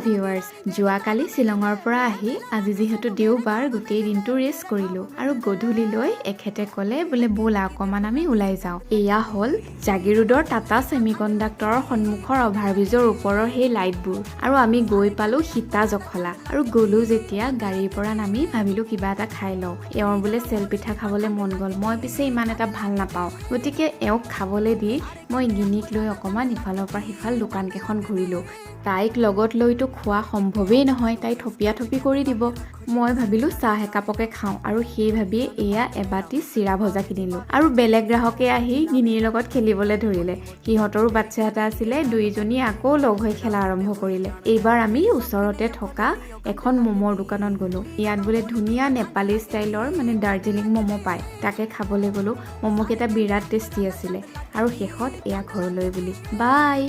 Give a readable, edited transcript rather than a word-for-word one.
Viewers, যোৱাকালি শ্বিলঙৰ পৰা আহি আজি যিহেতু দেওবাৰ গোটেই দিনটো ৰেষ্ট কৰিলোঁ আৰু গধূলিলৈ এখেতে ক'লে বোলে ব'লা অকণমান আমি ওলাই যাওঁ। এয়া হ'ল জাগিৰোডৰ টাটা ছেমিকণ্ডাক্টৰৰ সন্মুখৰ অভাৰব্ৰিজৰ ওপৰৰ সেই লাইটবোৰ। আৰু আমি গৈ পালোঁ সীতা জখলা আৰু গ'লোঁ যেতিয়া গাড়ীৰ পৰা নামি ভাবিলোঁ কিবা এটা খাই লওঁ। এওঁৰ বোলে চেল পিঠা খাবলৈ মন গ'ল, মই পিছে ইমান এটা ভাল নাপাওঁ, গতিকে এওঁক খাবলৈ দি মই গিনিক লৈ অকণমান ইফালৰ পৰা সিফাল দোকানকেইখন ঘূৰিলোঁ। তাইক লগত লৈতো খোৱা সম্ভৱেই নহয়, তাই থপিয়া থপি কৰি দিব। মই ভাবিলোঁ চাহ একাপকে খাওঁ আৰু সেই ভাবিয়ে এয়া এবাটি চিৰা ভজা কিনিলোঁ। আৰু বেলেগ গ্ৰাহকে আহি গিনিৰ লগত খেলিবলৈ ধৰিলে। সিহঁতৰো বাচ্ছা এটা আছিলে, দুইজনী আকৌ লগ হৈ খেলা আৰম্ভ কৰিলে। এইবাৰ আমি ওচৰতে থকা এখন ম'মৰ দোকানত গ'লোঁ। ইয়াত বোলে ধুনীয়া নেপালী ষ্টাইলৰ দাৰ্জিলিং ম'ম' পায়, তাকে খাবলৈ গ'লোঁ। ম'ম'কেইটা বিৰাট টেষ্টি আছিলে। আৰু শেষত এয়া ঘৰলৈ বুলি বাই।